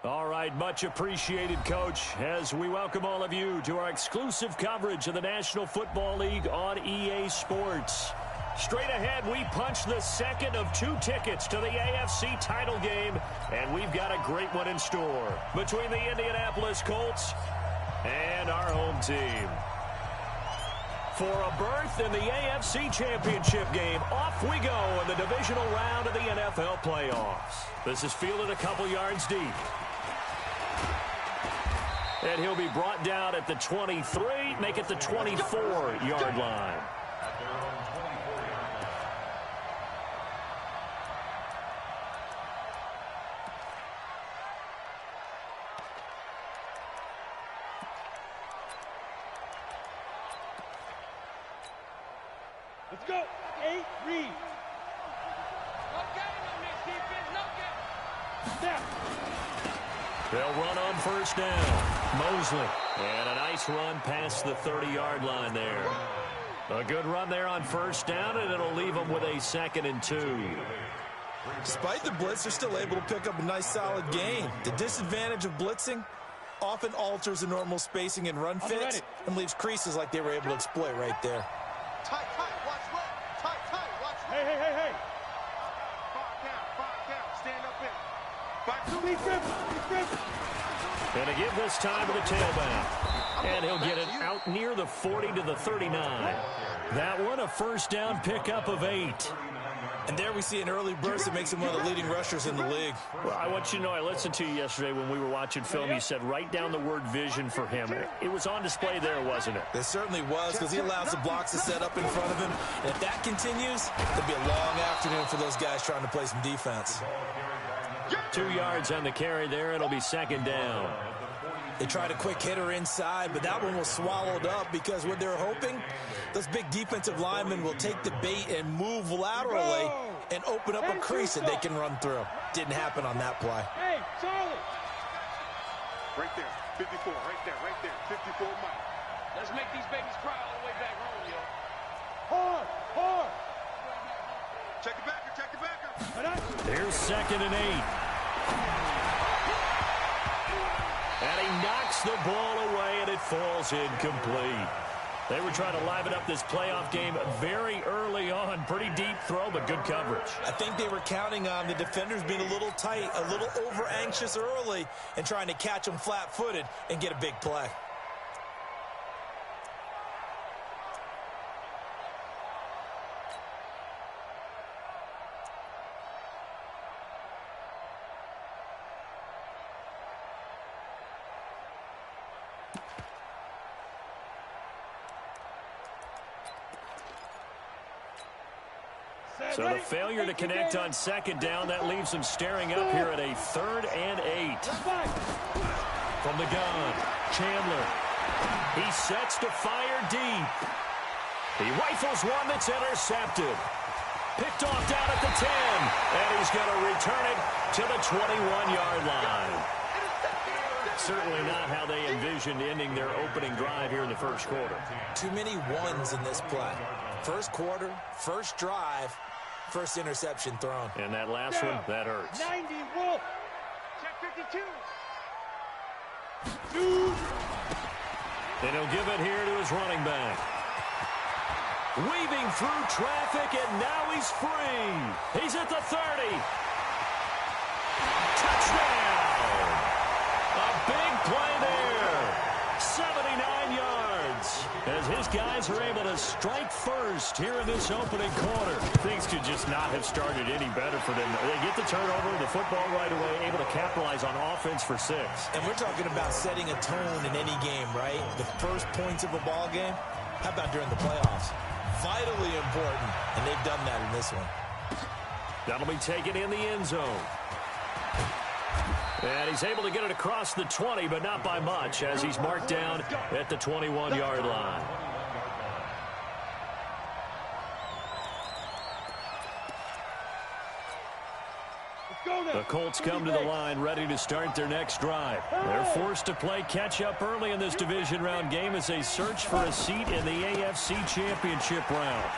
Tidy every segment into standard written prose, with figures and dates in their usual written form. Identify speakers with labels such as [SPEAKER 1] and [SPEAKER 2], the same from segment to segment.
[SPEAKER 1] All right, much appreciated, Coach, as we welcome all of you to our exclusive coverage of the National Football League on EA Sports. Straight ahead, we punch the second of 2 tickets to the AFC title game, and we've got a great one in store between the Indianapolis Colts and our home team. For a berth in the AFC Championship game, off we go in the divisional round of the NFL playoffs. This is fielded a couple yards deep. And he'll be brought down at the 23, make it the 24-yard line.
[SPEAKER 2] Let's go. 8, read. No game on this defense. No game. Snap.
[SPEAKER 1] They'll run on first down. Mosley. And a nice run past the 30-yard line there. A good run there on first down, and it'll leave them with a 2nd and 2.
[SPEAKER 3] Despite the blitz, they're still able to pick up a nice, solid gain. The disadvantage of blitzing often alters the normal spacing and run fits and leaves creases like they were able to exploit right there.
[SPEAKER 4] Tight, watch left. Tight, watch left.
[SPEAKER 2] Hey.
[SPEAKER 4] 5 count. Stand up in. Back to
[SPEAKER 2] Defense.
[SPEAKER 1] And a give this time to the tailback. And he'll get it out near the 40 to the 39. That one, a first down pickup of 8.
[SPEAKER 3] And there we see an early burst that makes him one of the leading rushers in the league.
[SPEAKER 1] Well, I want you to know, I listened to you yesterday when we were watching film. You said write down the word vision for him. It was on display there, wasn't it?
[SPEAKER 3] It certainly was, because he allows the blocks to set up in front of him. And if that continues, it'll be a long afternoon for those guys trying to play some defense.
[SPEAKER 1] 2 yards on the carry there. It'll be 2nd down.
[SPEAKER 3] They tried a quick hitter inside, but that one was swallowed up because what they're hoping, those big defensive linemen will take the bait and move laterally and open up a crease that they can run through. Didn't happen on that play.
[SPEAKER 2] Hey, Charlie.
[SPEAKER 4] Right there. 54. Right there. 54 Mike.
[SPEAKER 2] Let's make these babies cry all the way back home, yo. Hard.
[SPEAKER 4] Check the backer.
[SPEAKER 1] Here's 2nd and 8. And he knocks the ball away, and it falls incomplete. They were trying to liven up this playoff game very early on. Pretty deep throw, but good coverage.
[SPEAKER 3] I think they were counting on the defenders being a little tight, a little over-anxious early, and trying to catch them flat-footed and get a big play.
[SPEAKER 1] So the failure to connect on 2nd down, that leaves them staring up here at a 3rd and 8. From the gun, Chandler. He sets to fire deep. He rifles one that's intercepted. Picked off down at the 10. And he's going to return it to the 21-yard line. Certainly not how they envisioned ending their opening drive here in the first quarter.
[SPEAKER 3] Too many ones in this play. First quarter, first drive, first interception thrown.
[SPEAKER 1] And that last one, that hurts.
[SPEAKER 2] 90, Wolf. Check 52.
[SPEAKER 1] And he'll give it here to his running back. Weaving through traffic, and now he's free. He's at the 30. Touchdown! A big play there. 79 yards. As his guys are able to strike first here in this opening quarter. Things could just not have started any better for them. They get the turnover, the football right away, able to capitalize on offense for 6.
[SPEAKER 3] And we're talking about setting a tone in any game, right? The first points of a ball game. How about during the playoffs? Vitally important, and they've done that in this one.
[SPEAKER 1] That'll be taken in the end zone. And he's able to get it across the 20, but not by much, as he's marked down at the 21-yard line. The Colts come to the line ready to start their next drive. They're forced to play catch-up early in this division round game as they search for a seat in the AFC Championship round.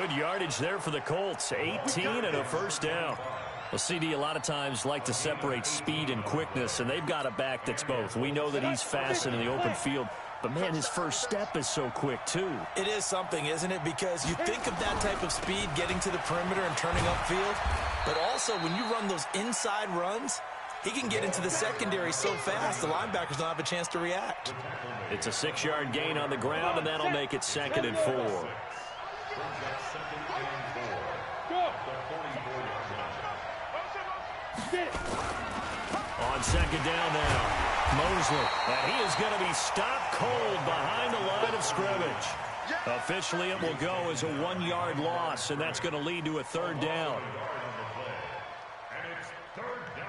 [SPEAKER 1] Good yardage there for the Colts. 18 and a first down. Well, CD, a lot of times like to separate speed and quickness, and they've got a back that's both. We know that he's fast in the open field, but, man, his first step is so quick, too.
[SPEAKER 3] It is something, isn't it? Because you think of that type of speed getting to the perimeter and turning upfield, but also when you run those inside runs, he can get into the secondary so fast the linebackers don't have a chance to react.
[SPEAKER 1] It's a 6-yard gain on the ground, and that'll make it 2nd and 4. On 2nd down now, Mosley, and he is going to be stopped cold behind the line of scrimmage. Officially, it will go as a 1-yard loss, and that's going to lead to a 3rd down.
[SPEAKER 5] And it's 3rd down.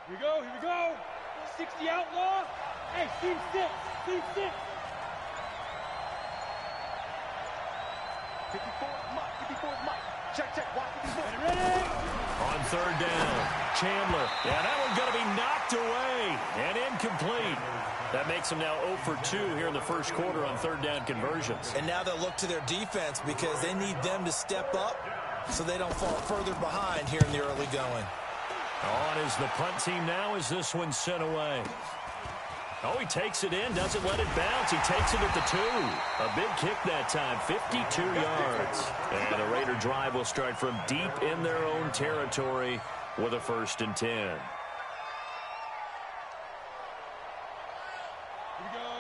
[SPEAKER 2] Here we go, here we go. 60 outlaw. Hey, team 6, team 6.
[SPEAKER 4] 54 is Mike, 54 is Mike. Check, check, watch 54.
[SPEAKER 2] Ready?
[SPEAKER 1] On 3rd down, Chandler. Yeah, that one's going to be knocked away and incomplete. That makes them now 0 for 2 here in the first quarter on 3rd down conversions.
[SPEAKER 3] And now they'll look to their defense because they need them to step up so they don't fall further behind here in the early going.
[SPEAKER 1] On is the punt team now as this one's sent away. Oh, he takes it in, doesn't let it bounce. He takes it at the 2. A big kick that time, 52 yards. And the Raider drive will start from deep in their own territory with a 1st and 10.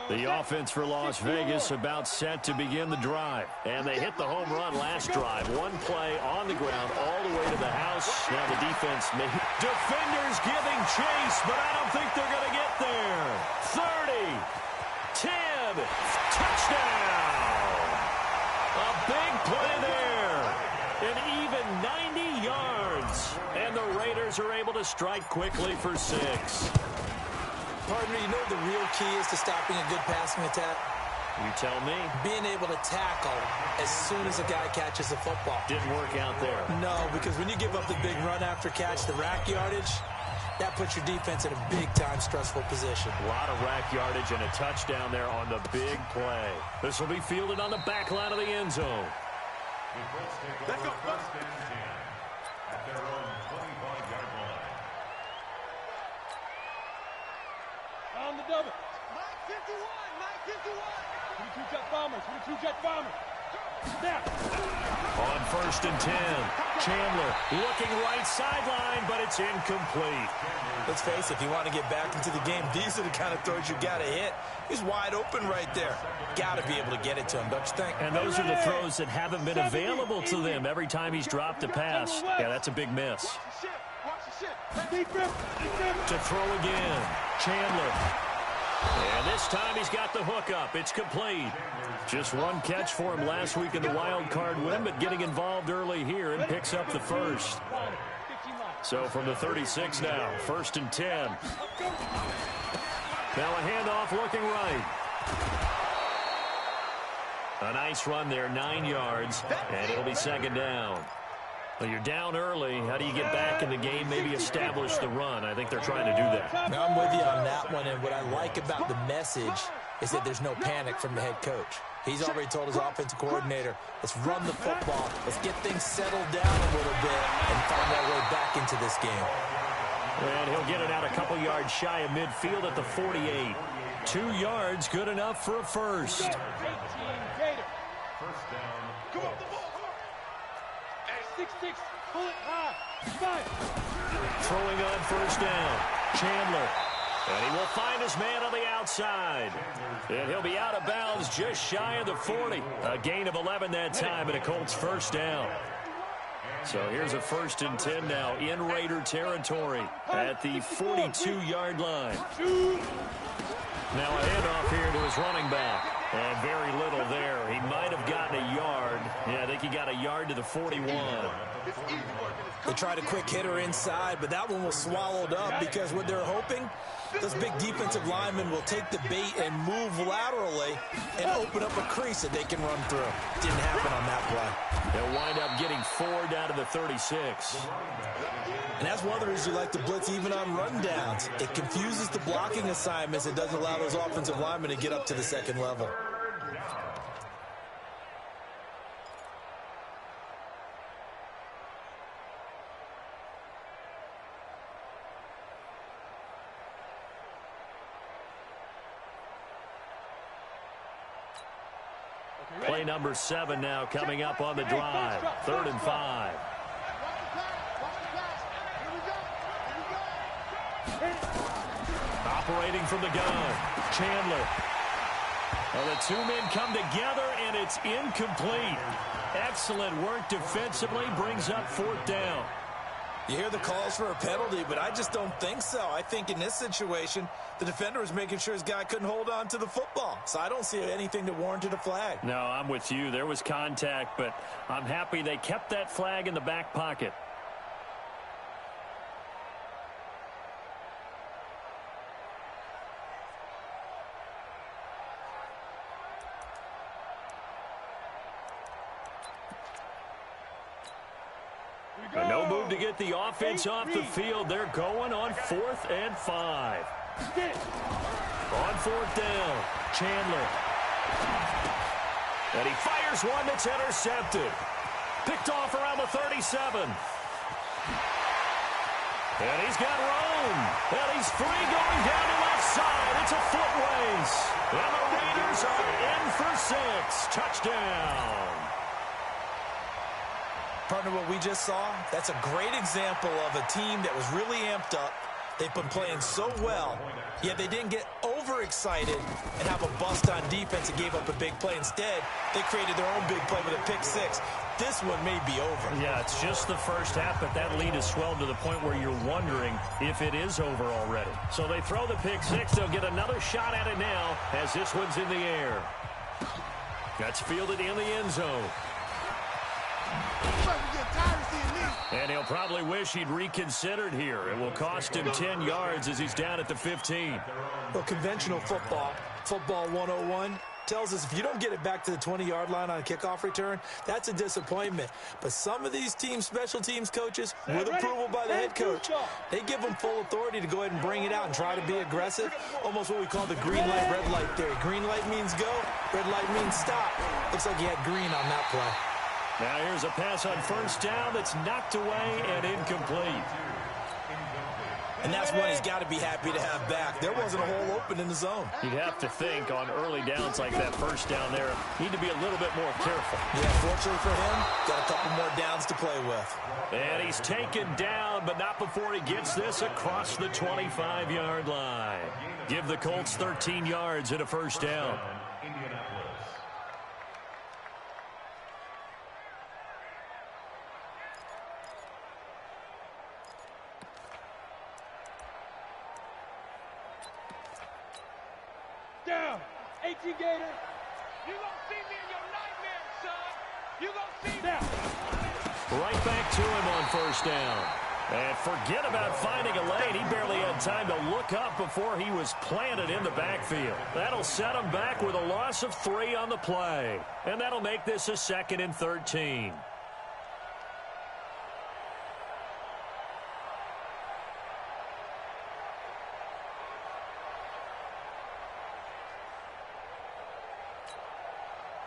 [SPEAKER 1] The offense for Las Vegas about set to begin the drive. And they hit the home run last drive. One play on the ground all the way to the house. Now the defense may... Defenders giving chase, but I don't think they're going to get there. 30, 10, touchdown. A big play there. An even 90 yards. And the Raiders are able to strike quickly for 6.
[SPEAKER 3] Partner, you know the real key is to stopping a good passing attack?
[SPEAKER 1] You tell me.
[SPEAKER 3] Being able to tackle as soon as a guy catches the football.
[SPEAKER 1] Didn't work out there.
[SPEAKER 3] No, because when you give up the big run after catch, the rack yardage, that puts your defense in a big-time stressful position.
[SPEAKER 1] A lot of rack yardage and a touchdown there on the big play. This will be fielded on the back line of the end zone.
[SPEAKER 5] Let's go. 1st and 10 at their own 25-yard line.
[SPEAKER 2] On the double. Mike 51, Mike 51. 22 jet bombers, 22 jet bombers. Snap.
[SPEAKER 1] On 1st and 10, Chandler looking right sideline, but it's incomplete.
[SPEAKER 3] Let's face it, if you want to get back into the game, these are the kind of throws you got to hit. He's wide open right there. Got to be able to get it to him, don't you think?
[SPEAKER 1] And those are the throws that haven't been available to them every time he's dropped a pass. Yeah, that's a big miss. To throw again, Chandler. And this time he's got the hook up. It's complete. Just one catch for him last week in the wild card win, but getting involved early here and picks up the 1st. So from the 36 now, 1st and 10. Now a handoff looking right. A nice run there, 9 yards, and it'll be 2nd down. Well, you're down early. How do you get back in the game, maybe establish the run? I think they're trying to do that.
[SPEAKER 3] Now, I'm with you on that one, and what I like about the message is that there's no panic from the head coach. He's already told his offensive coordinator, let's run the football, let's get things settled down a little bit and find our way back into this game.
[SPEAKER 1] And he'll get it out a couple yards shy of midfield at the 48. 2 yards, good enough for a 1st.
[SPEAKER 2] 18 Gator.
[SPEAKER 5] 1st down.
[SPEAKER 2] Come on, the ball. 6-6, pull it high. 5.
[SPEAKER 1] Throwing on 1st down, Chandler. And he will find his man on the outside. And he'll be out of bounds just shy of the 40. A gain of 11 that time and a Colts 1st down. So here's a 1st and 10 now in Raider territory at the 42-yard line. Now a handoff here to his running back. And very little there. He might have gotten a yard. Yeah, I think he got a yard to the 41.
[SPEAKER 3] They tried a quick hitter inside, but that one was swallowed up because what they're hoping, those big defensive linemen will take the bait and move laterally and open up a crease that they can run through. Didn't happen on that play.
[SPEAKER 1] They'll wind up getting 4 down to the 36.
[SPEAKER 3] And that's one of the reasons you like to blitz even on rundowns. It confuses the blocking assignments. It doesn't allow those offensive linemen to get up to the second level.
[SPEAKER 1] Play number 7 now coming up on the drive. 3rd and 5. Operating from the gun, Chandler. Well, the two men come together, and it's incomplete. Excellent work defensively, brings up 4th down.
[SPEAKER 3] You hear the calls for a penalty, but I just don't think so. I think in this situation, the defender was making sure his guy couldn't hold on to the football. So I don't see anything that warranted a flag.
[SPEAKER 1] No, I'm with you. There was contact, but I'm happy they kept that flag in the back pocket. No move to get the offense off the field. They're going on 4th and 5. On 4th down, Chandler. And he fires one that's intercepted. Picked off around the 37. And he's got room. And he's free going down the left side. It's a foot race. And the Raiders are in for 6. Touchdown.
[SPEAKER 3] Partner, what we just saw, that's a great example of a team that was really amped up. They've been playing so well, yet they didn't get overexcited and have a bust on defense and gave up a big play. Instead, they created their own big play with a pick 6. This one may be over.
[SPEAKER 1] Yeah, it's just the first half, but that lead has swelled to the point where you're wondering if it is over already. So they throw the pick 6. They'll get another shot at it now as this one's in the air. That's fielded in the end zone. And he'll probably wish he'd reconsidered here. It will cost him 10 yards as he's down at the 15.
[SPEAKER 3] Well, conventional football 101, tells us if you don't get it back to the 20-yard line on a kickoff return, that's a disappointment. But some of these teams, special teams coaches, with approval by the head coach, they give them full authority to go ahead and bring it out and try to be aggressive. Almost what we call the green light, red light theory. Green light means go, red light means stop. Looks like he had green on that play.
[SPEAKER 1] Now here's a pass on 1st down that's knocked away and incomplete.
[SPEAKER 3] And that's one he's got to be happy to have back. There wasn't a hole open in the zone.
[SPEAKER 1] You'd have to think on early downs like that 1st down there, need to be a little bit more careful.
[SPEAKER 3] Yeah, fortunately for him, got a couple more downs to play with.
[SPEAKER 1] And he's taken down, but not before he gets this across the 25-yard line. Give the Colts 13 yards and a 1st down.
[SPEAKER 2] Down. 18 Gator. You gonna see me in your nightmares, son. You gonna see me.
[SPEAKER 1] Right back to him on 1st down. And forget about finding a lane. He barely had time to look up before he was planted in the backfield. That'll set him back with a loss of 3 on the play. And that'll make this a 2nd and 13.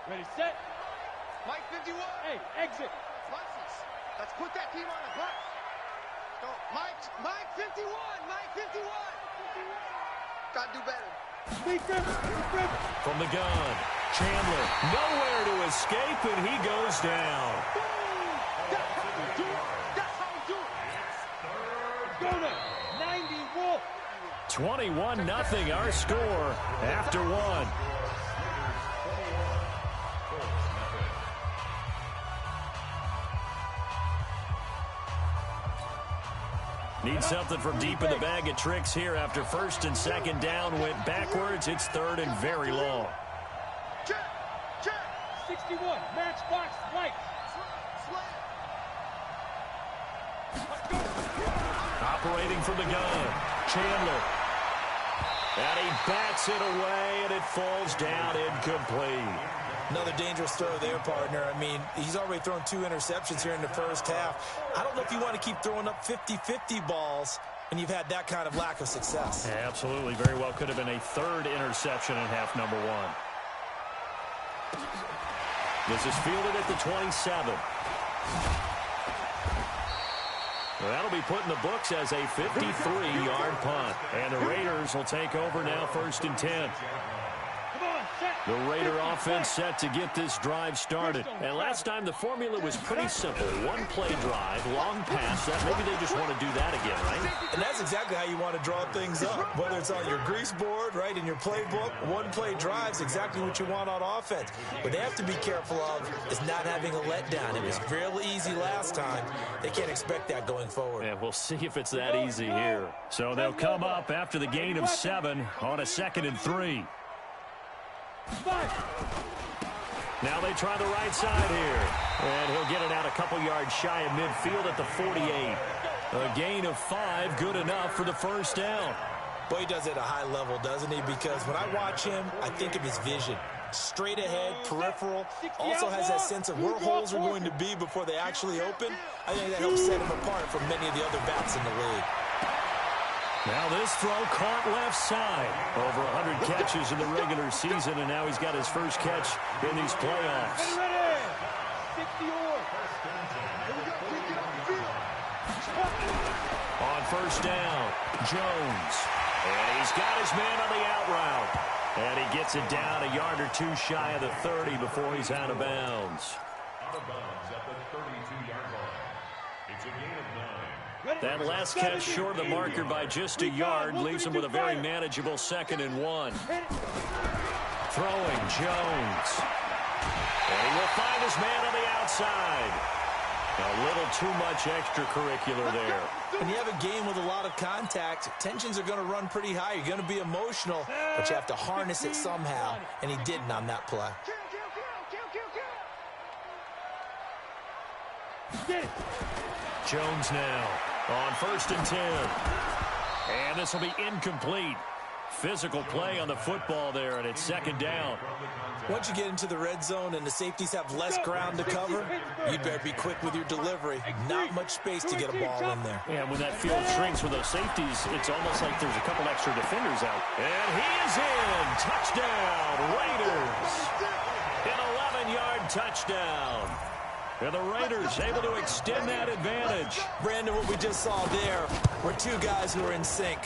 [SPEAKER 2] Ready, set. Mike 51. Hey, exit. Flushes. Let's put that team on a bus. Go. Mike 51. Mike 51. Gotta do better.
[SPEAKER 1] From the gun, Chandler nowhere to escape, and he goes down.
[SPEAKER 2] That's how we do it. That's how we do it. Go now. 90 Wolf.
[SPEAKER 1] 21-0 our score after 1. Need something from deep in the bag of tricks here after 1st and 2nd down went backwards. It's 3rd and very long.
[SPEAKER 2] Check. Check.
[SPEAKER 6] 61. Matchbox lights.
[SPEAKER 1] Operating from the gun, Chandler. And he bats it away, and it falls down incomplete.
[SPEAKER 3] Another dangerous throw there, partner. I mean, he's already thrown 2 interceptions here in the first half. I don't know if you want to keep throwing up 50-50 balls when you've had that kind of lack of success.
[SPEAKER 1] Yeah, absolutely. Very well could have been a 3rd interception in half number 1. This is fielded at the 27. Well, that'll be put in the books as a 53-yard punt. And the Raiders will take over now, 1st and 10. The Raider offense set to get this drive started. And last time the formula was pretty simple. 1-play drive, long pass. Maybe they just want to do that again, right?
[SPEAKER 3] And that's exactly how you want to draw things up. Whether it's on your grease board, right, in your playbook, 1-play drive is exactly what you want on offense. What they have to be careful of is not having a letdown. It was real easy last time. They can't expect that going forward.
[SPEAKER 1] And we'll see if it's that easy here. So they'll come up after the gain of 7 on a 2nd and 3. Now they try the right side here. And he'll get it out a couple yards shy of midfield at the 48. A gain of 5, good enough for the 1st down.
[SPEAKER 3] Boy, he does it at a high level, doesn't he? Because when I watch him, I think of his vision. Straight ahead, peripheral. Also has that sense of where holes are going to be before they actually open. I think that helps set him apart from many of the other backs in the league.
[SPEAKER 1] Now this throw caught left side. Over 100 catches in the regular season, and now he's got his first catch in these playoffs. On 1st down, Jones. And he's got his man on the out route. And he gets it down a yard or 2 shy of the 30 before he's out of bounds.
[SPEAKER 5] Out of bounds at the 32-yard line. It's a gain of 9.
[SPEAKER 1] That last catch short of the marker by just a yard leaves him with a very manageable 2nd and 1. Throwing, Jones. And he will find his man on the outside. A little too much extracurricular there.
[SPEAKER 3] When you have a game with a lot of contact, tensions are going to run pretty high. You're going to be emotional, but you have to harness it somehow, and he didn't on that play.
[SPEAKER 1] Jones now on 1st and 10. And this will be incomplete. Physical play on the football there, and it's 2nd down.
[SPEAKER 3] Once you get into the red zone and the safeties have less ground to cover, you'd better be quick with your delivery. Not much space to get a ball in there.
[SPEAKER 1] Yeah, when that field shrinks with those safeties, it's almost like there's a couple extra defenders out. And he is in. Touchdown, Raiders. An 11-yard touchdown. And the Raiders able to extend that advantage.
[SPEAKER 3] Brandon, what we just saw there were 2 guys who are in sync.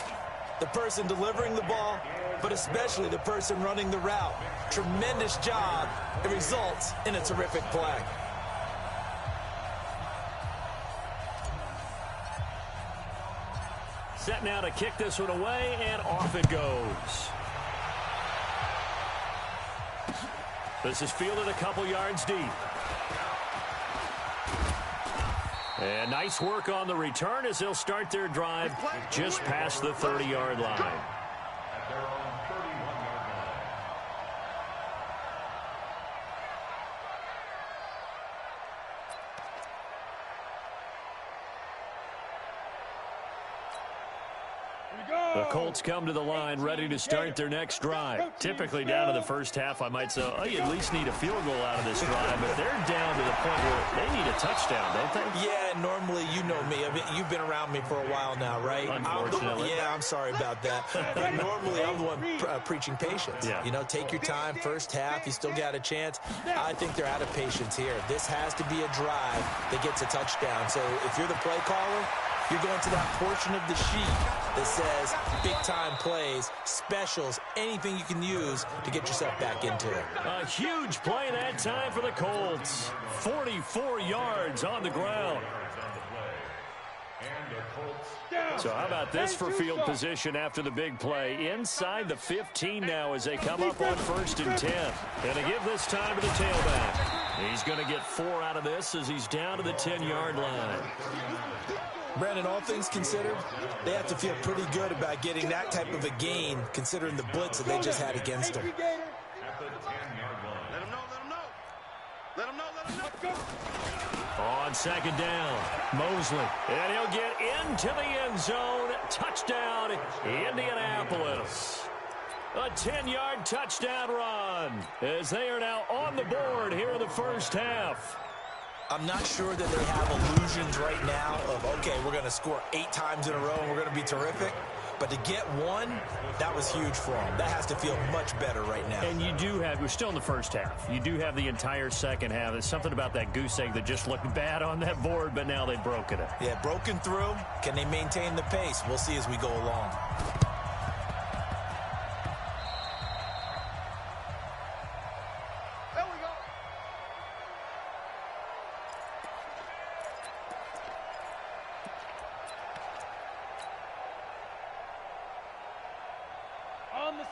[SPEAKER 3] The person delivering the ball, but especially the person running the route. Tremendous job. It results in a terrific play.
[SPEAKER 1] Set now to kick this one away, and off it goes. This is fielded a couple yards deep. And nice work on the return as they'll start their drive just past the 30-yard line.
[SPEAKER 5] At their own 31-yard line.
[SPEAKER 1] The Colts come to the line ready to start their next drive. Typically down to the first half, I might say, oh, you at least need a field goal out of this drive, but they're down to the point where they need a touchdown, don't they?
[SPEAKER 3] Yeah, normally, you know me. I mean, you've been around me for a while now, right?
[SPEAKER 1] Unfortunately.
[SPEAKER 3] I'm sorry about that. But normally, I'm the one preaching patience.
[SPEAKER 1] Yeah.
[SPEAKER 3] You know, take your time. First half, you still got a chance. I think they're out of patience here. This has to be a drive that gets a touchdown. So if you're the play caller, you're going to that portion of the sheet that says big-time plays, specials, anything you can use to get yourself back into it.
[SPEAKER 1] A huge play that time for the Colts. 44 yards on the ground. So how about this for field position after the big play? Inside the 15 now as they come up on 1st and 10. And they give this time to the tailback. He's going to get 4 out of this as he's down to the 10-yard line.
[SPEAKER 3] Brandon, all things considered, they have to feel pretty good about getting that type of a gain, considering the blitz that they just had against them.
[SPEAKER 5] At the 10-yard line.
[SPEAKER 2] Let him know, let him know. Let's go.
[SPEAKER 1] On second down, Mosley. And he'll get into the end zone. Touchdown, Indianapolis. A 10-yard touchdown run as they are now on the board here in the first half.
[SPEAKER 3] I'm not sure that they have illusions right now of, okay, we're going to score 8 times in a row and we're going to be terrific. But to get one, that was huge for them. That has to feel much better right now.
[SPEAKER 1] And you do have, we're still in the first half. You do have the entire second half. There's something about that goose egg that just looked bad on that board, but now they've broken it.
[SPEAKER 3] Yeah, broken through. Can they maintain the pace? We'll see as we go along.
[SPEAKER 2] There we go.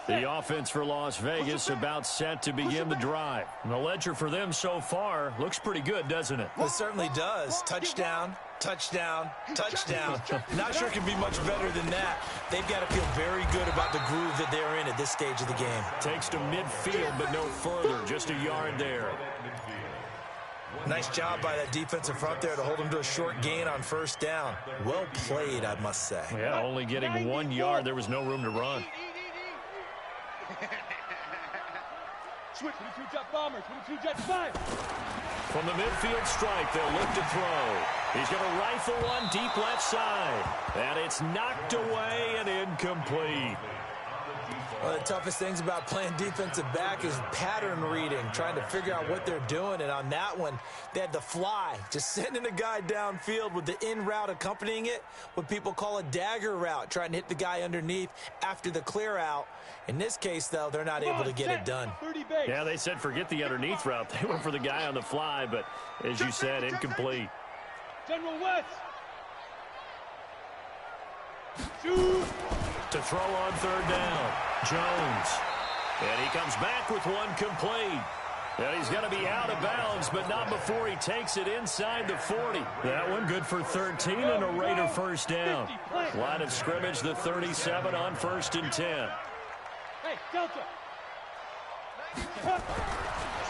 [SPEAKER 1] The offense for Las Vegas about set to begin the drive. And the ledger for them so far looks pretty good, doesn't it?
[SPEAKER 3] It certainly does. Touchdown, touchdown, touchdown. Not sure it can be much better than that. They've got to feel very good about the groove that they're in at this stage of the game.
[SPEAKER 1] Takes to midfield, but no further. Just a yard there.
[SPEAKER 3] Nice job by that defensive front there to hold them to a short gain on first down. Well played, I must say.
[SPEAKER 1] Yeah, only getting 1 yard. There was no room to run.
[SPEAKER 6] Switch, 22 jet bombers, 22 jet 5.
[SPEAKER 1] From the midfield stripe, they'll look to throw. He's going to rifle one deep left side. And it's knocked away and incomplete.
[SPEAKER 3] One of the toughest things about playing defensive back is pattern reading, trying to figure out what they're doing. And on that one, they had to fly, just sending a guy downfield with the in route accompanying it, what people call a dagger route, trying to hit the guy underneath after the clear out. In this case, though, they're not able to get it done.
[SPEAKER 1] Yeah, they said forget the underneath route. They went for the guy on the fly, but as you said, incomplete.
[SPEAKER 6] General West. Shoot.
[SPEAKER 1] To throw on third down, Jones. And he comes back with one complete. And he's going to be out of bounds, but not before he takes it inside the 40. That one good for 13 and a Raider first down. Line of scrimmage, the 37 on 1st and 10.
[SPEAKER 6] Hey, Delta.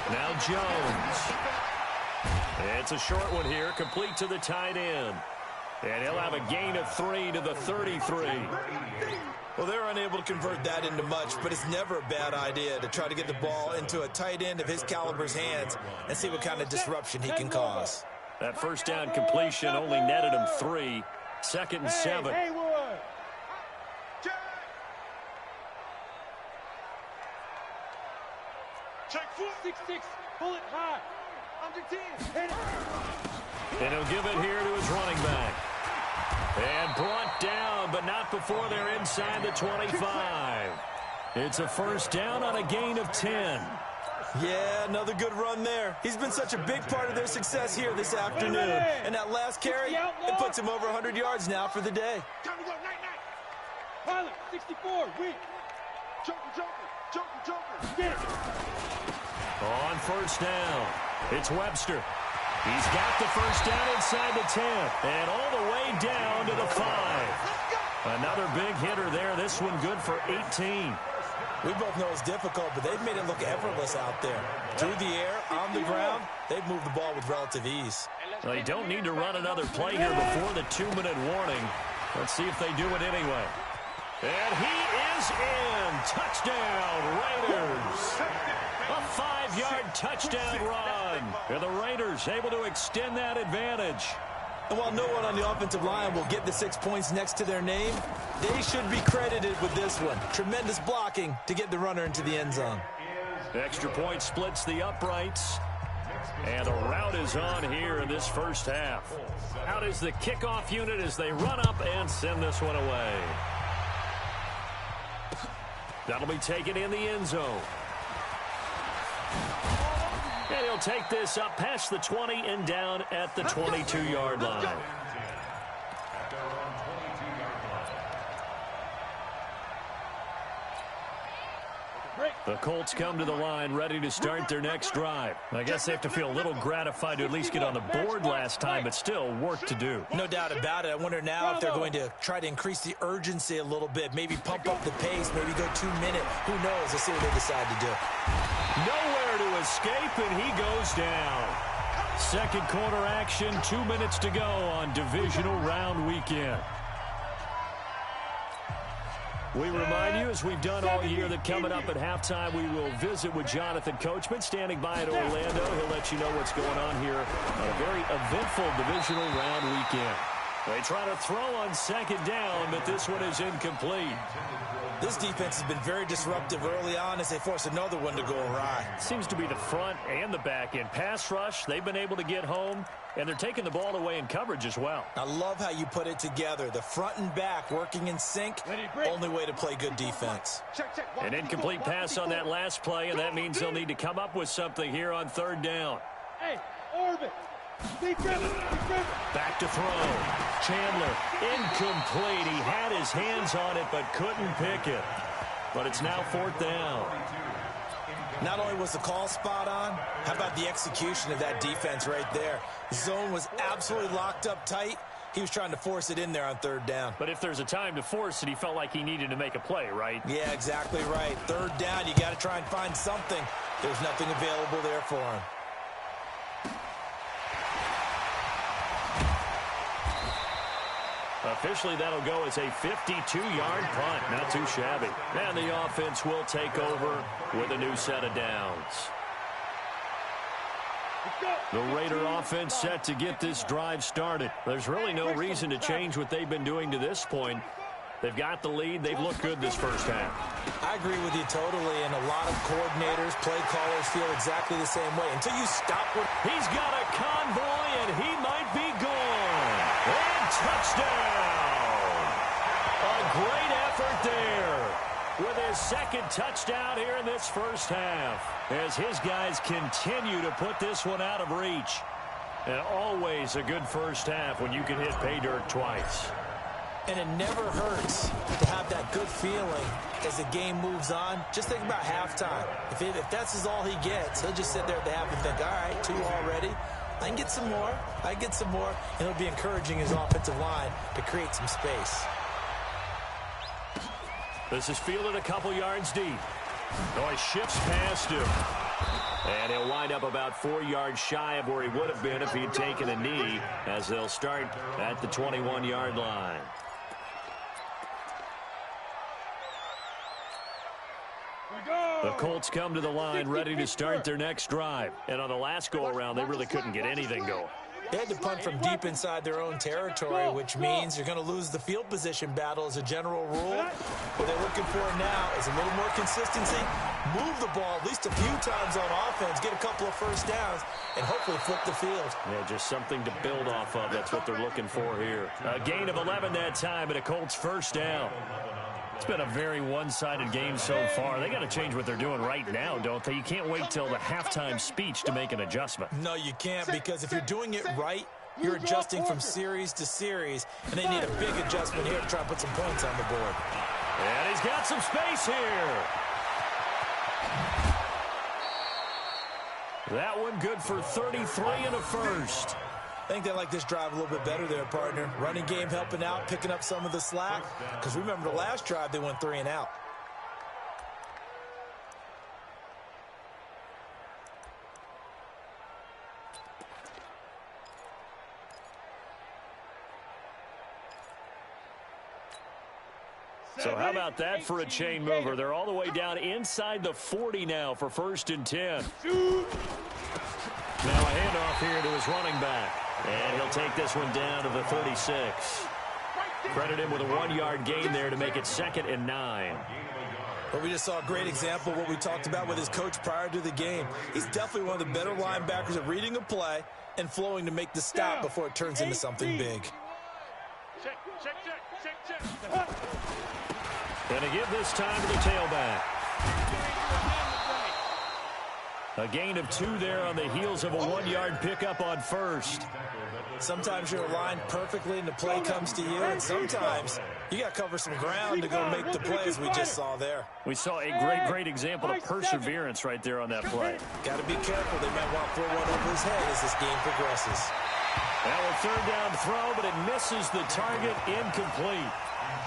[SPEAKER 1] Now Jones. It's a short one here, complete to the tight end. And he'll have a gain of 3 to the 33.
[SPEAKER 3] Well, they're unable to convert that into much, but it's never a bad idea to try to get the ball into a tight end of his caliber's hands and see what kind of disruption he can cause.
[SPEAKER 1] That first down completion only netted him 3. 2nd and 7.
[SPEAKER 6] Haywood. 6-6, pull it high. Under 10. Hit it.
[SPEAKER 1] And he'll give it here to his running back. And brought down, but not before they're inside the 25. It's a first down on a gain of 10.
[SPEAKER 3] Yeah, another good run there. He's been such a big part of their success here this afternoon. And that last carry, it puts him over 100 yards now for the day.
[SPEAKER 2] Time to go, night.
[SPEAKER 6] Pilot, 64, weak.
[SPEAKER 2] Joker.
[SPEAKER 6] Get it.
[SPEAKER 1] On first down, it's Webster. He's got the first down inside the 10 and all the way down to the 5. Another big hitter there. This one good for 18.
[SPEAKER 3] We both know it's difficult, but they've made it look effortless out there. Through the air, on the ground, they've moved the ball with relative ease.
[SPEAKER 1] They don't need to run another play here before the 2-minute warning. Let's see if they do it anyway. And he is in. Touchdown, Raiders. A 5-yard touchdown run. And the Raiders able to extend that advantage.
[SPEAKER 3] And while no one on the offensive line will get the 6 points next to their name, they should be credited with this one. Tremendous blocking to get the runner into the end zone.
[SPEAKER 1] Extra point splits the uprights. And the route is on here in this first half. Out is the kickoff unit as they run up and send this one away. That'll be taken in the end zone. And he'll take this up past the 20 and down at the 22-yard line. The Colts come to the line ready to start their next drive. I guess they have to feel a little gratified to at least get on the board last time, but still work to do.
[SPEAKER 3] No doubt about it. I wonder now if they're going to try to increase the urgency a little bit, maybe pump up the pace, maybe go 2 minutes. Who knows? Let's see what they decide to do.
[SPEAKER 1] Nowhere to escape, and he goes down. Second quarter action, 2 minutes to go on divisional round weekend. We remind you, as we've done all year, that coming up at halftime, we will visit with Jonathan Coachman, standing by at Orlando. He'll let you know what's going on here on a very eventful divisional round weekend. They try to throw on second down, but this one is incomplete.
[SPEAKER 3] This defense has been very disruptive early on as they force another one to go awry.
[SPEAKER 1] Seems to be the front and the back end. Pass rush, they've been able to get home, and they're taking the ball away in coverage as well.
[SPEAKER 3] I love how you put it together. The front and back working in sync, only way to play good defense.
[SPEAKER 1] An incomplete pass on that last play, and that means they'll need to come up with something here on third down.
[SPEAKER 6] Hey, Orbit.
[SPEAKER 1] Back to throw. Chandler, incomplete. He had his hands on it but couldn't pick it. But it's now fourth down.
[SPEAKER 3] Not only was the call spot on, how about the execution of that defense right there? The zone was absolutely locked up tight. He was trying to force it in there on third down.
[SPEAKER 1] But if there's a time to force it, he felt like he needed to make a play, right?
[SPEAKER 3] Yeah, exactly right. Third down, you got to try and find something. There's nothing available there for him.
[SPEAKER 1] Officially, that'll go as a 52-yard punt. Not too shabby. And the offense will take over with a new set of downs. The Raider offense set to get this drive started. There's really no reason to change what they've been doing to this point. They've got the lead. They've looked good this first half.
[SPEAKER 3] I agree with you totally, and a lot of coordinators, play callers feel exactly the same way. Until you stop what...
[SPEAKER 1] He's got a convoy, and he might be gone. And touchdown! A great effort there with his second touchdown here in this first half, as his guys continue to put this one out of reach. And always a good first half when you can hit pay dirt twice.
[SPEAKER 3] And it never hurts to have that good feeling as the game moves on. Just think about halftime. If that's all he gets, he'll just sit there at the half and think, all right, 2 already. I can get some more. I can get some more. And it'll be encouraging his offensive line to create some space.
[SPEAKER 1] This is fielded a couple yards deep. Oh, he shifts past him. And he'll wind up about 4 yards shy of where he would have been if he'd taken a knee, as they'll start at the 21-yard line. The Colts come to the line ready to start their next drive. And on the last go-around, they really couldn't get anything going.
[SPEAKER 3] They had to punt from deep inside their own territory, which means you're going to lose the field position battle as a general rule. What they're looking for now is a little more consistency, move the ball at least a few times on offense, get a couple of first downs, and hopefully flip the field.
[SPEAKER 1] Yeah, just something to build off of. That's what they're looking for here. A gain of 11 that time, and a Colts first down. It's been a very one-sided game so far. They got to change what they're doing right now, don't they? You can't wait till the halftime speech to make an adjustment.
[SPEAKER 3] No, you can't, because if you're doing it right, you're adjusting from series to series, and they need a big adjustment here to try and put some points on the board.
[SPEAKER 1] And he's got some space here. That one good for 33 and a first.
[SPEAKER 3] I think they like this drive a little bit better there, partner. Running game helping out, picking up some of the slack. Because remember, the last drive, they went 3 and out.
[SPEAKER 1] So how about that for a chain mover? They're all the way down inside the 40 now for 1st and 10. Now a handoff here to his running back. And he'll take this one down to the 36. Credit him with a 1-yard gain there to make it 2nd and 9.
[SPEAKER 3] Well, we just saw a great example of what we talked about with his coach prior to the game. He's definitely one of the better linebackers at reading a play and flowing to make the stop before it turns into something big.
[SPEAKER 1] Gonna give this time to the tailback. A gain of 2 there on the heels of a 1-yard pickup on first.
[SPEAKER 3] Sometimes you're aligned perfectly and the play comes to you, and sometimes you got to cover some ground to go make the plays we just saw there.
[SPEAKER 1] We saw a great example of perseverance right there on that play.
[SPEAKER 3] Got to be careful. They might want to throw one over his head as this game progresses.
[SPEAKER 1] Now a 3rd down throw, but it misses the target, incomplete.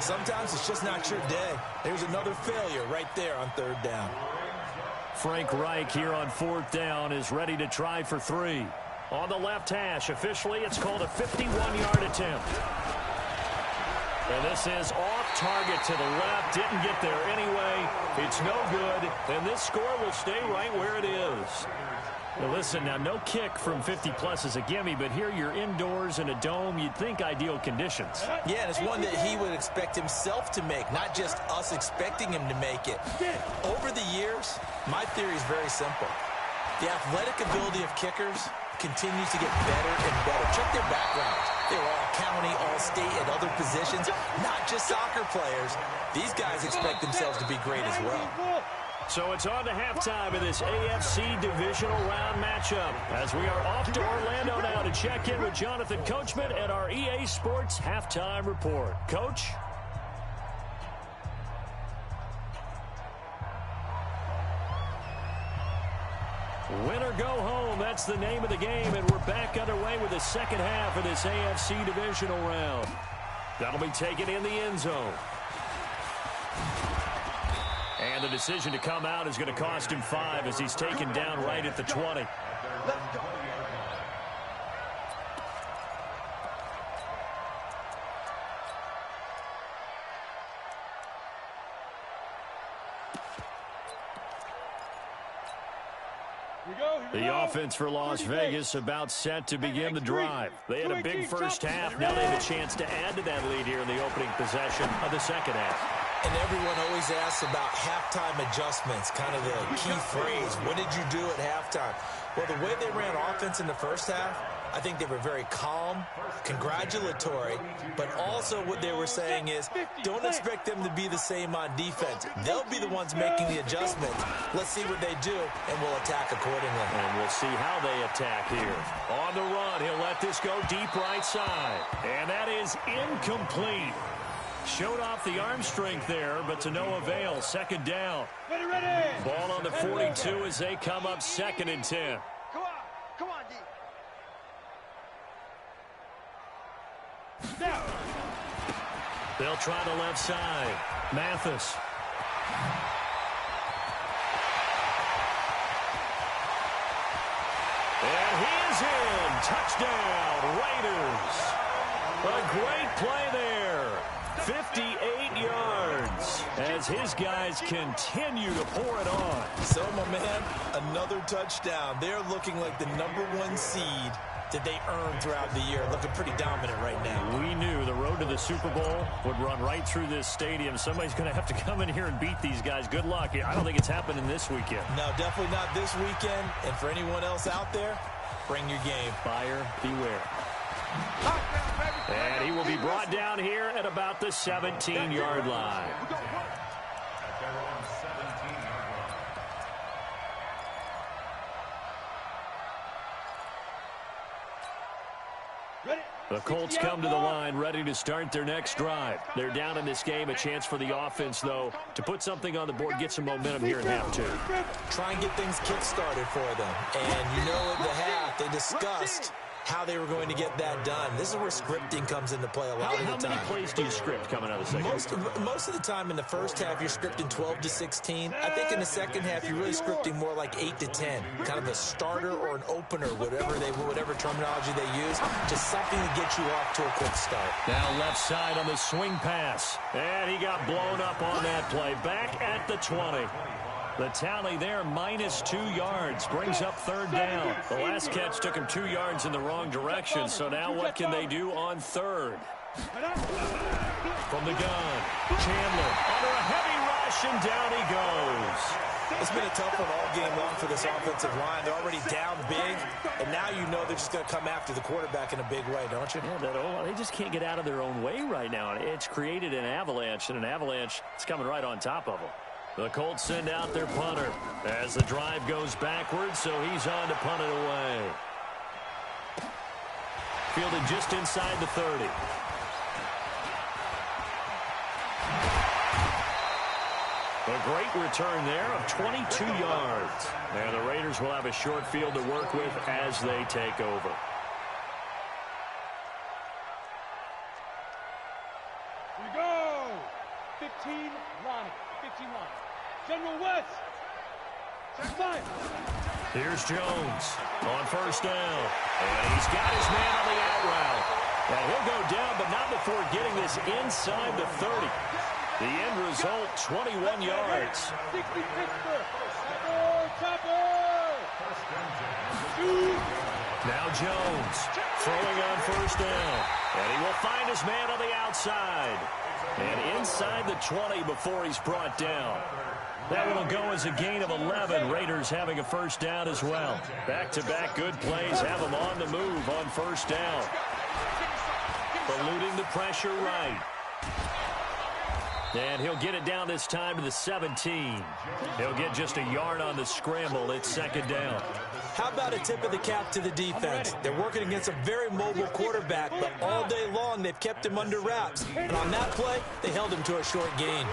[SPEAKER 3] Sometimes it's just not your day. There's another failure right there on 3rd down.
[SPEAKER 1] Frank Reich here on 4th down is ready to try for 3. On the left hash, officially, it's called a 51-yard attempt. And this is off target to the left. Didn't get there anyway. It's no good. And this score will stay right where it is. Now listen, now no kick from 50-plus is a gimme, but here you're indoors in a dome. You'd think ideal conditions.
[SPEAKER 3] Yeah, and it's one that he would expect himself to make, not just us expecting him to make it. Over the years, my theory is very simple. The athletic ability of kickers continues to get better and better. Check their backgrounds. They were all county, all state, and other positions, not just soccer players. These guys expect themselves to be great as well.
[SPEAKER 1] So it's on to halftime of this AFC divisional round matchup as we are off to Orlando now to check in with Jonathan Coachman at our EA Sports Halftime Report. Coach? Win or go home, that's the name of the game, and we're back underway with the second half of this AFC divisional round. That'll be taken in the end zone. And the decision to come out is going to cost him 5 as he's taken down right at the 20.
[SPEAKER 2] Let's go.
[SPEAKER 1] The offense for Las Vegas about set to begin the drive. They had a big first half. Now they have a chance to add to that lead here in the opening possession of the second half.
[SPEAKER 3] And everyone always asks about halftime adjustments, kind of the key phrase. What did you do at halftime? Well, the way they ran offense in the first half, I think they were very calm, congratulatory, but also what they were saying is don't expect them to be the same on defense. They'll be the ones making the adjustments. Let's see what they do, and we'll attack accordingly.
[SPEAKER 1] And we'll see how they attack here. On the run, he'll let this go deep right side. And that is incomplete. Showed off the arm strength there, but to no avail. Second down.
[SPEAKER 6] Ready.
[SPEAKER 1] Ball on the 42 as they come up 2nd and 10.
[SPEAKER 2] Come on, D.
[SPEAKER 6] Now.
[SPEAKER 1] They'll try the left side. Mathis. And he is in. Touchdown, Raiders. A great play there. 58 yards as his guys continue to pour it on.
[SPEAKER 3] So, my man, another touchdown. They're looking like the #1 seed that they earned throughout the year. Looking pretty dominant right now.
[SPEAKER 1] We knew the road to the Super Bowl would run right through this stadium. Somebody's going to have to come in here and beat these guys. Good luck. I don't think it's happening this weekend.
[SPEAKER 3] No, definitely not this weekend. And for anyone else out there, bring your game.
[SPEAKER 1] Buyer beware. And he will be brought down here at about the 17-yard line. The Colts come to the line ready to start their next drive. They're down in this game. A chance for the offense, though, to put something on the board, get some momentum here in half 2.
[SPEAKER 3] Try and get things kick-started for them. And you know at the half, they discussed how they were going to get that done. This is where scripting comes into play a lot of the time.
[SPEAKER 1] How many plays do you script coming out of the second half?
[SPEAKER 3] Most of the time in the first half, you're scripting 12 to 16. I think in the second half, you're really scripting more like 8 to 10. Kind of a starter or an opener, whatever terminology they use. Just something to get you off to a quick start.
[SPEAKER 1] Now left side on the swing pass. And he got blown up on that play. Back at the 20. The tally there, -2 yards, brings up 3rd down. The last catch took him 2 yards in the wrong direction, so now what can they do on 3rd? From the gun, Chandler under a heavy rush, and down he goes.
[SPEAKER 3] It's been a tough one all game long for this offensive line. They're already down big, and now you know they're just going to come after the quarterback in a big way, don't you?
[SPEAKER 1] Yeah, they just can't get out of their own way right now. It's created an avalanche, and an avalanche is coming right on top of them. The Colts send out their punter as the drive goes backwards, so he's on to punt it away. Fielded just inside the 30. A great return there of 22 yards. And the Raiders will have a short field to work with as they take over.
[SPEAKER 6] Here we go. 15 line. 15 line. General West.
[SPEAKER 1] Here's Jones on first down. And he's got his man on the out route. And he'll go down, but not before getting this inside the 30. The end result, 21 yards. Now Jones throwing on first down. And he will find his man on the outside. And inside the 20 before he's brought down. That one will go as a gain of 11. Raiders having a first down as well. Back-to-back good plays have them on the move on first down. Eluding the pressure right. And he'll get it down this time to the 17. He'll get just a yard on the scramble. It's second down.
[SPEAKER 3] How about a tip of the cap to the defense? They're working against a very mobile quarterback, but all day long they've kept him under wraps. And on that play, they held him to a short gain.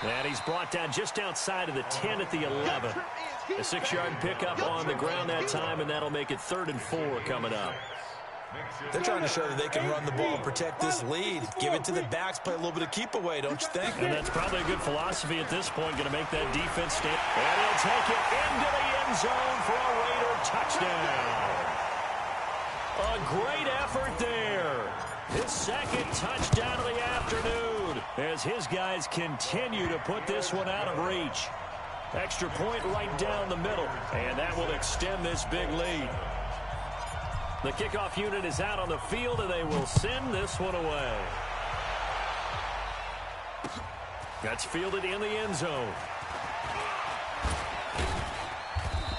[SPEAKER 1] And he's brought down just outside of the 10 at the 11. A 6-yard pickup on the ground that time, and that'll make it 3rd and 4 coming up.
[SPEAKER 3] They're trying to show that they can run the ball and protect this lead. Give it to the backs, play a little bit of keep away, don't you think?
[SPEAKER 1] And that's probably a good philosophy at this point, going to make that defense stand. And he'll take it into the end zone for a Raider touchdown. A great effort there. His second touchdown of the afternoon as his guys continue to put this one out of reach. Extra point right down the middle, and that will extend this big lead. The kickoff unit is out on the field, and they will send this one away. That's fielded in the end zone.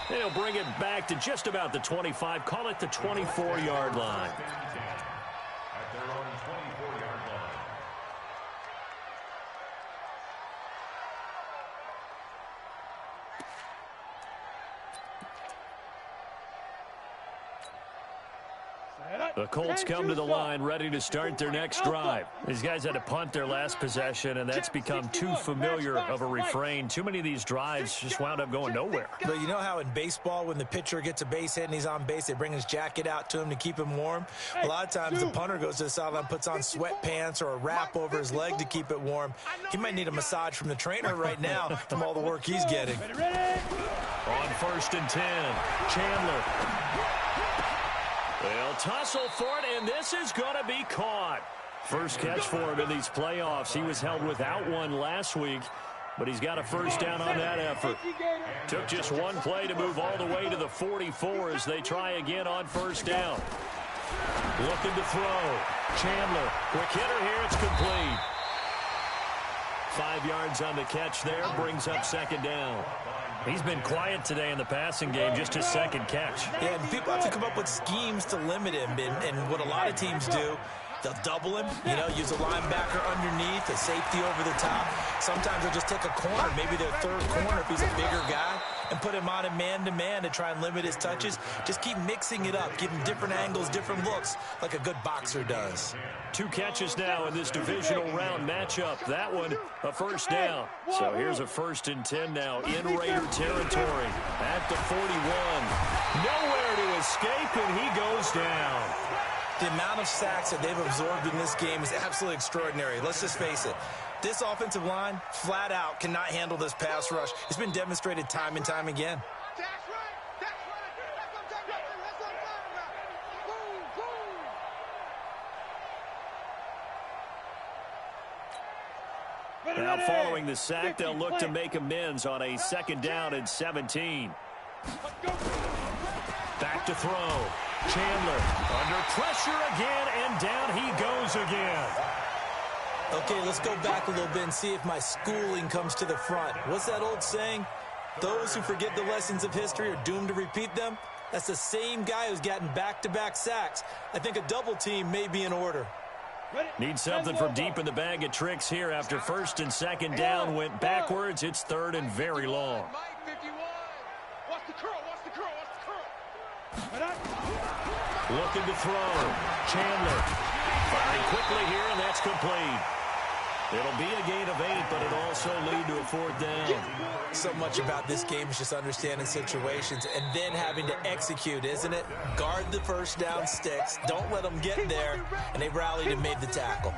[SPEAKER 1] They'll bring it back to just about the 25, call it the 24-yard line.
[SPEAKER 5] At their own 24-yard line.
[SPEAKER 1] The Colts come to the line ready to start their next drive. These guys had to punt their last possession, and that's become too familiar of a refrain. Too many of these drives just wound up going nowhere.
[SPEAKER 3] But you know how in baseball, when the pitcher gets a base hit and he's on base, they bring his jacket out to him to keep him warm? A lot of times the punter goes to the sideline, puts on sweatpants or a wrap over his leg to keep it warm. He might need a massage from the trainer right now from all the work he's getting.
[SPEAKER 1] On 1st and 10, Chandler. They'll tussle for it, and this is going to be caught. First catch for him in these playoffs. He was held without one last week, but he's got a first down on that effort. Took just one play to move all the way to the 44 as they try again on first down. Looking to throw. Chandler, quick hitter here, it's complete. 5 yards on the catch there, brings up second down. He's been quiet today in the passing game, just his second catch.
[SPEAKER 3] Yeah, and people have to come up with schemes to limit him, and what a lot of teams do, they'll double him, use a linebacker underneath, a safety over the top. Sometimes they'll just take a corner, maybe their third corner if he's a bigger guy, and put him on a man-to-man to try and limit his touches. Just keep mixing it up, give him different angles, different looks, like a good boxer does.
[SPEAKER 1] 2 catches now in this divisional round matchup. That one, a first down. So here's a 1st and 10 now in Raider territory at the 41. Nowhere to escape, and he goes down.
[SPEAKER 3] The amount of sacks that they've absorbed in this game is absolutely extraordinary. Let's just face it. This offensive line, flat out, cannot handle this pass rush. It's been demonstrated time and time again.
[SPEAKER 2] That's right. That's right. That's what I'm talking about. That's what I'm talking about. Boom, boom.
[SPEAKER 1] Now following the sack, they'll look to make amends on a 2nd down and 17. Back to throw. Chandler under pressure again, and down he goes again.
[SPEAKER 3] Okay, let's go back a little bit and see if my schooling comes to the front. What's that old saying? Those who forget the lessons of history are doomed to repeat them. That's the same guy who's gotten back-to-back sacks. I think a double team may be in order.
[SPEAKER 1] Need something from deep in the bag of tricks here after 1st and 2nd down went backwards. It's 3rd and very long.
[SPEAKER 2] Mike 51. Watch the curl. Watch the curl. Watch the curl.
[SPEAKER 1] Looking to throw. Chandler firing quickly here, and that's complete. It'll be a gain of 8, but it'll also lead to a 4th down.
[SPEAKER 3] So much about this game is just understanding situations and then having to execute, isn't it? Guard the first down sticks. Don't let them get there. And they rallied and made the tackle.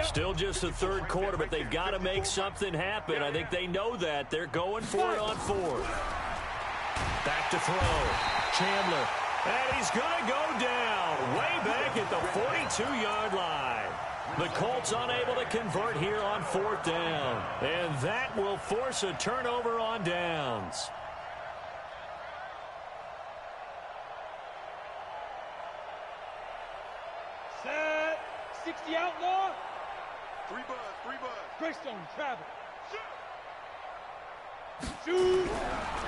[SPEAKER 1] Still just the third quarter, but they've got to make something happen. I think they know that. They're going for it on fourth. Back to throw. Chandler. And he's going to go down way back at the 42-yard line. The Colts unable to convert here on fourth down. And that will force a turnover on downs.
[SPEAKER 6] Set. 60 outlaw.
[SPEAKER 4] Three bud.
[SPEAKER 6] Greystone travel. Shoot.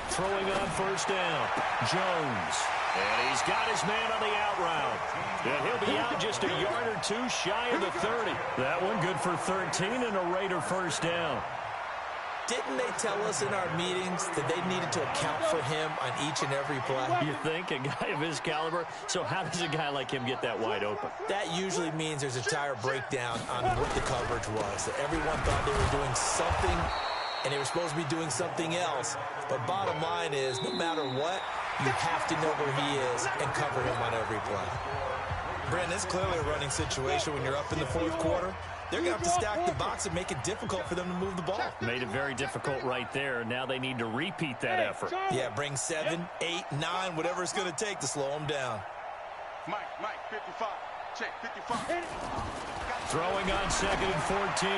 [SPEAKER 1] Throwing on first down. Jones. And he's got his man on the out route. And he'll be out just a yard or two shy of the 30. That one good for 13 and a Raider first down.
[SPEAKER 3] Didn't they tell us in our meetings that they needed to account for him on each and every play?
[SPEAKER 1] You think? A guy of his caliber? So how does a guy like him get that wide open?
[SPEAKER 3] That usually means there's a tire breakdown on what the coverage was. That everyone thought they were doing something, and they were supposed to be doing something else. But bottom line is, no matter what, you have to know where he is and cover him on every play. Brandon, it's clearly a running situation when you're up in the fourth quarter. They're going to have to stack the box and make it difficult for them to move the ball.
[SPEAKER 1] Made it very difficult right there. Now they need to repeat that effort.
[SPEAKER 3] Yeah, bring 7, 8, 9, whatever it's going to take to slow them down.
[SPEAKER 4] Mike, 55. Check, 55.
[SPEAKER 1] Throwing on 2nd and 14.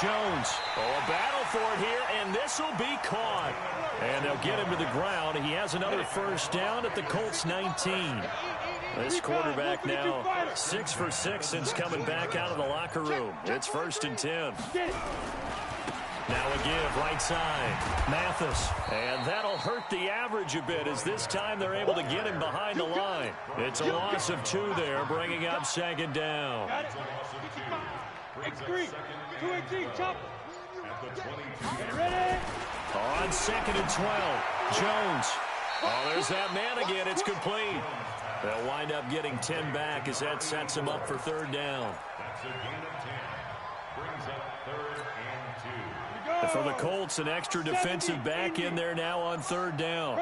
[SPEAKER 1] Jones. Oh, a battle for it here, and this will be caught. And they'll get him to the ground. He has another first down at the Colts 19. This quarterback now 6 for 6 since coming back out of the locker room. It's 1st and 10. Now a give, right side. Mathis. And that'll hurt the average a bit as this time they're able to get him behind the line. It's a loss of 2 there, bringing up 2nd down.
[SPEAKER 6] X3, 218, chop.
[SPEAKER 5] Ready?
[SPEAKER 1] On 2nd and 12. Jones. Oh, there's that man again. It's complete. They'll wind up getting 10 back as that sets them up for 3rd down.
[SPEAKER 5] That's a gain of 10. Brings up 3rd and 2.
[SPEAKER 1] And for the Colts, an extra defensive back in there now on 3rd down.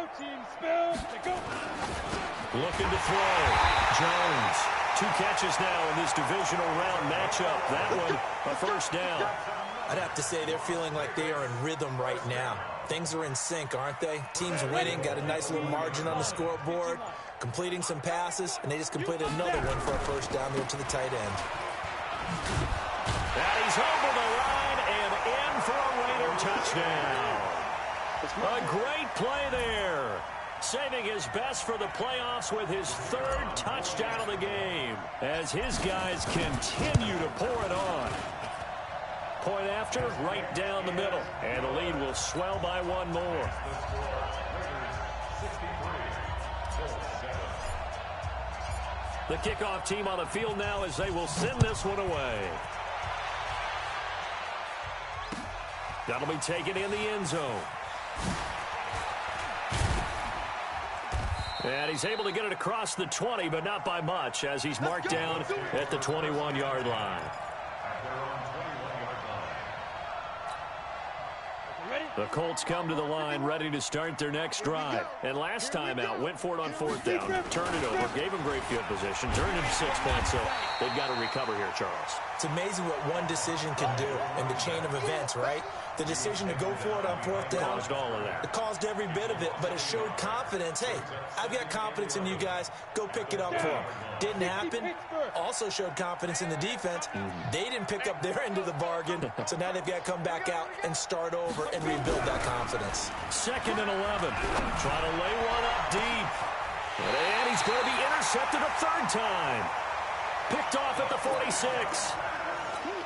[SPEAKER 1] Looking to throw. Jones. 2 catches now in this divisional round matchup. That one, a first down.
[SPEAKER 3] I'd have to say they're feeling like they are in rhythm right now. Things are in sync, aren't they? Team's winning, got a nice little margin on the scoreboard, completing some passes, and they just completed another one for a first down there to the tight end.
[SPEAKER 1] And he's over the line and in for a Raider touchdown. A great play there. Saving his best for the playoffs with his 3rd touchdown of the game as his guys continue to pour it on. Point after, right down the middle. And the lead will swell by 1 more. The kickoff team on the field now as they will send this one away. That'll be taken in the end zone. And he's able to get it across the 20, but not by much as he's marked down at the 21-yard line. The Colts come to the line ready to start their next drive. And last time out, went for it on 4th down, turned it over, gave him great field position, turned it 6 points, so they've got to recover here, Charles.
[SPEAKER 3] It's amazing what one decision can do in the chain of events, right? The decision to go for it on 4th down.
[SPEAKER 1] Caused all of that.
[SPEAKER 3] It caused every bit of it, but it showed confidence. Hey, I've got confidence in you guys. Go pick it up for them. Didn't happen. Also showed confidence in the defense. They didn't pick up their end of the bargain, so now they've got to come back out and start over and rebuild that confidence.
[SPEAKER 1] 2nd and 11. Trying to lay one up deep. And he's going to be intercepted a 3rd time. Picked off at the 46.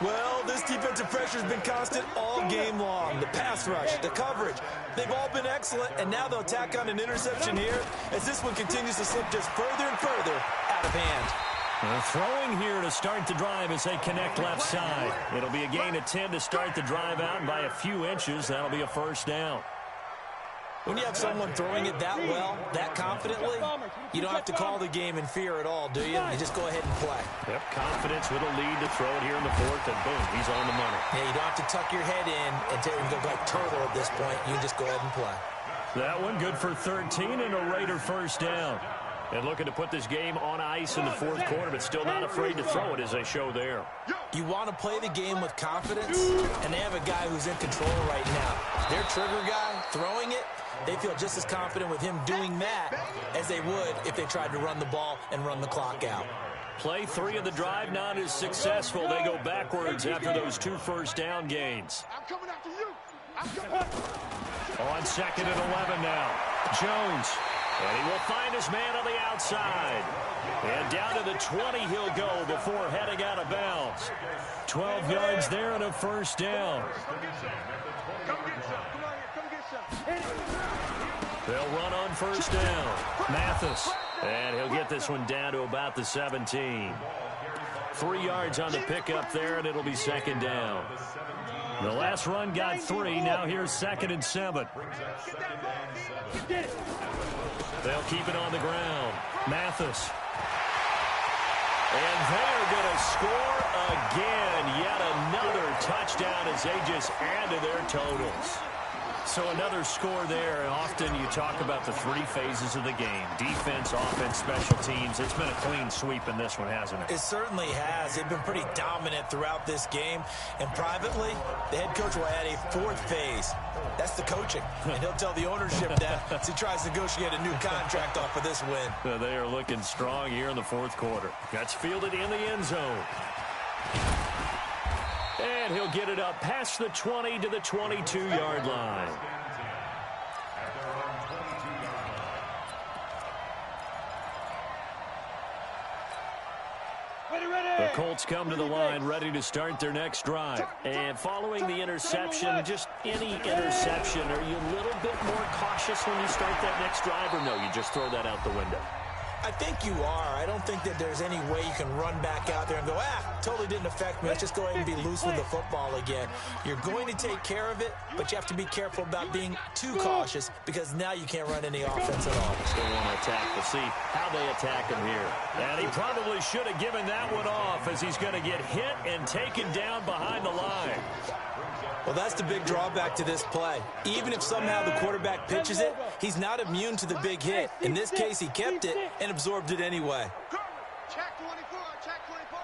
[SPEAKER 3] Well, this defensive pressure has been constant all game long. The pass rush, the coverage, they've all been excellent, and now they'll tack on an interception here as this one continues to slip just further and further out of hand.
[SPEAKER 1] Throwing here to start the drive as they connect left side. It'll be a gain of 10 to start the drive out, and by a few inches, that'll be a first down.
[SPEAKER 3] When you have someone throwing it that well, that confidently, you don't have to call the game in fear at all, do you? You just go ahead and play.
[SPEAKER 1] Yep, confidence with a lead to throw it here in the 4th, and boom, he's on the money.
[SPEAKER 3] Yeah, you don't have to tuck your head in and go like turtle at this point. You just go ahead and play.
[SPEAKER 1] That one good for 13 and a Raider first down. And looking to put this game on ice in the fourth quarter, but still not afraid to throw it as they show there.
[SPEAKER 3] You want to play the game with confidence, and they have a guy who's in control right now. Their trigger guy throwing it, they feel just as confident with him doing that as they would if they tried to run the ball and run the clock out.
[SPEAKER 1] Play 3 of the drive not as successful. They go backwards after those 2 first down gains.
[SPEAKER 2] I'm coming after you. I'm coming.
[SPEAKER 1] On 2nd and 11 now. Jones. And he will find his man on the outside. And down to the 20 he'll go before heading out of bounds. 12 yards there and a first down.
[SPEAKER 2] Come get some. Come on here. Come get some.
[SPEAKER 1] They'll run on first down. Mathis. And he'll get this one down to about the 17. 3 yards on the pickup there, and it'll be 2nd down. The last run got 3. Now here's 2nd and 7. They'll keep it on the ground. Mathis. And they're going to score again. Yet another touchdown as they just add to their totals. So another score there. Often you talk about the 3 phases of the game. Defense, offense, special teams. It's been a clean sweep in this one, hasn't it?
[SPEAKER 3] It certainly has. They've been pretty dominant throughout this game. And privately, the head coach will add a 4th phase. That's the coaching. And he'll tell the ownership that as he tries to negotiate a new contract off of this win.
[SPEAKER 1] They are looking strong here in the 4th quarter. That's fielded in the end zone. And he'll get it up past the 20 to the 22-yard line. The Colts come to the line ready to start their next drive. And following the interception, just any interception, are you a little bit more cautious when you start that next drive, or no, you just throw that out the window?
[SPEAKER 3] I think you are. I don't think that there's any way you can run back out there and go, totally didn't affect me. Let's just go ahead and be loose with the football again. You're going to take care of it, but you have to be careful about being too cautious because now you can't run any offense at all.
[SPEAKER 1] Still want to attack. We'll see how they attack him here. And he probably should have given that one off as he's going to get hit and taken down behind the line.
[SPEAKER 3] Well, that's the big drawback to this play. Even if somehow the quarterback pitches it, he's not immune to the big hit. In this case, he kept it and absorbed it anyway.
[SPEAKER 2] Check 24. Check 24.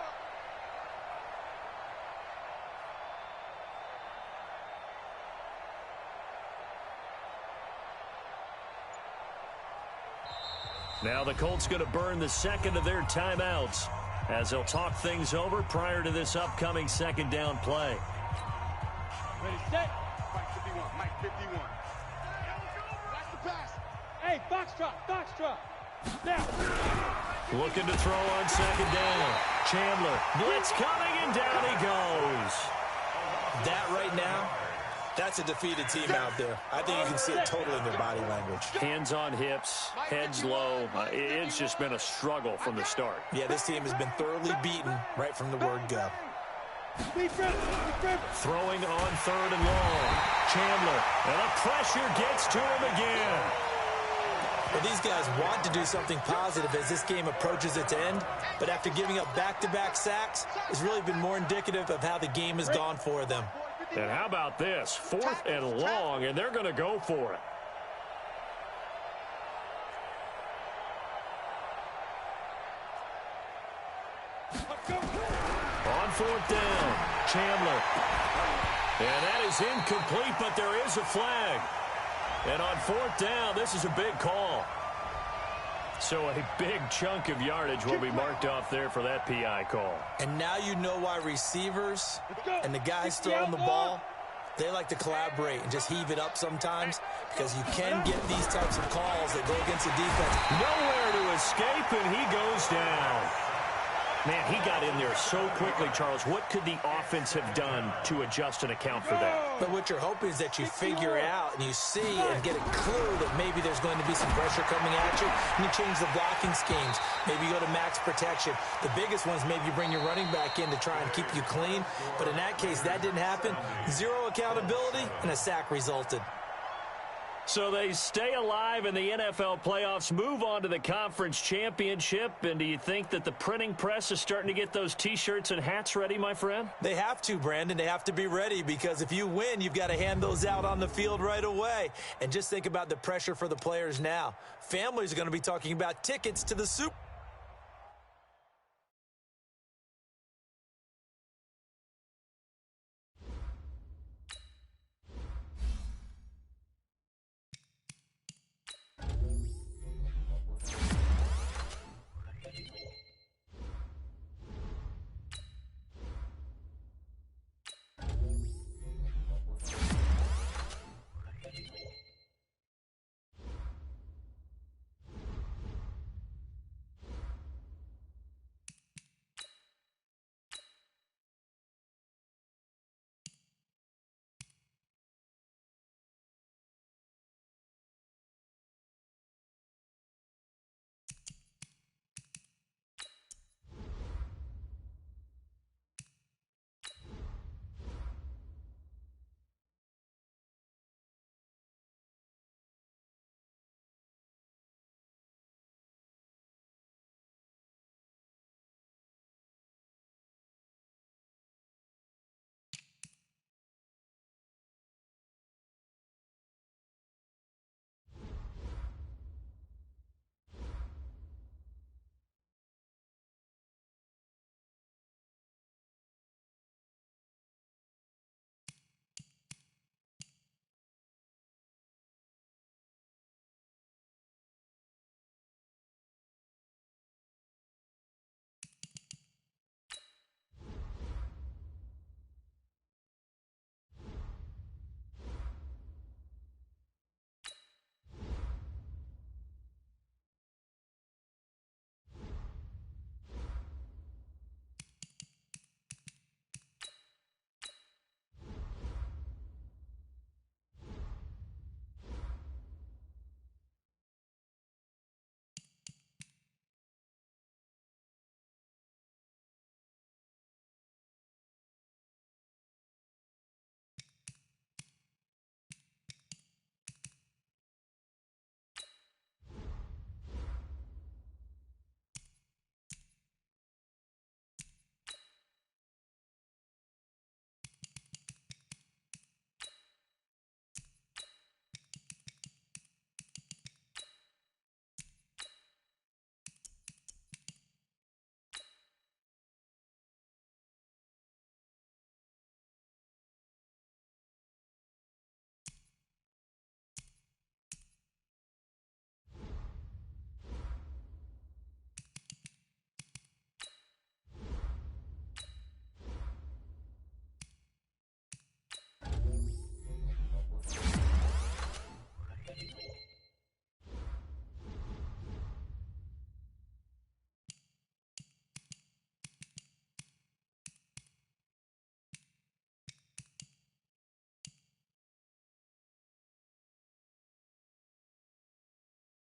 [SPEAKER 1] Now the Colts going to burn the 2nd of their timeouts as they'll talk things over prior to this upcoming 2nd down play.
[SPEAKER 6] Ready, set.
[SPEAKER 2] Mike 51. Mike 51. That's the pass.
[SPEAKER 6] Hey, Foxtrot. Now.
[SPEAKER 1] Looking to throw on 2nd down. Chandler. Blitz coming, and down he goes.
[SPEAKER 3] That right now, that's a defeated team out there. I think you can see it totally in their body language.
[SPEAKER 1] Hands on hips, heads low. It's just been a struggle from the start.
[SPEAKER 3] Yeah, this team has been thoroughly beaten right from the word go.
[SPEAKER 1] Throwing on 3rd and long. Chandler, and the pressure gets to him again.
[SPEAKER 3] Well, these guys want to do something positive as this game approaches its end, but after giving up back-to-back sacks, it's really been more indicative of how the game has gone for them.
[SPEAKER 1] And how about this? 4th and long, and they're going to go for it. On 4th down, Chandler. And that is incomplete, but there is a flag. And on 4th down, this is a big call. So a big chunk of yardage will be marked off there for that PI call.
[SPEAKER 3] And now you know why receivers and the guys throwing the ball, they like to collaborate and just heave it up sometimes because you can get these types of calls that go against the defense.
[SPEAKER 1] Nowhere to escape, and he goes down. Man, he got in there so quickly, Charles. What could the offense have done to adjust and account for that?
[SPEAKER 3] But what you're hoping is that you figure out and you see and get a clue that maybe there's going to be some pressure coming at you, and you change the blocking schemes. Maybe you go to max protection. The biggest one is maybe you bring your running back in to try and keep you clean. But in that case, that didn't happen. Zero accountability, and a sack resulted.
[SPEAKER 1] So they stay alive in the NFL playoffs, move on to the conference championship. And do you think that the printing press is starting to get those T-shirts and hats ready, my friend?
[SPEAKER 3] They have to, Brandon. They have to be ready because if you win, you've got to hand those out on the field right away. And just think about the pressure for the players now. Families are going to be talking about tickets to the Super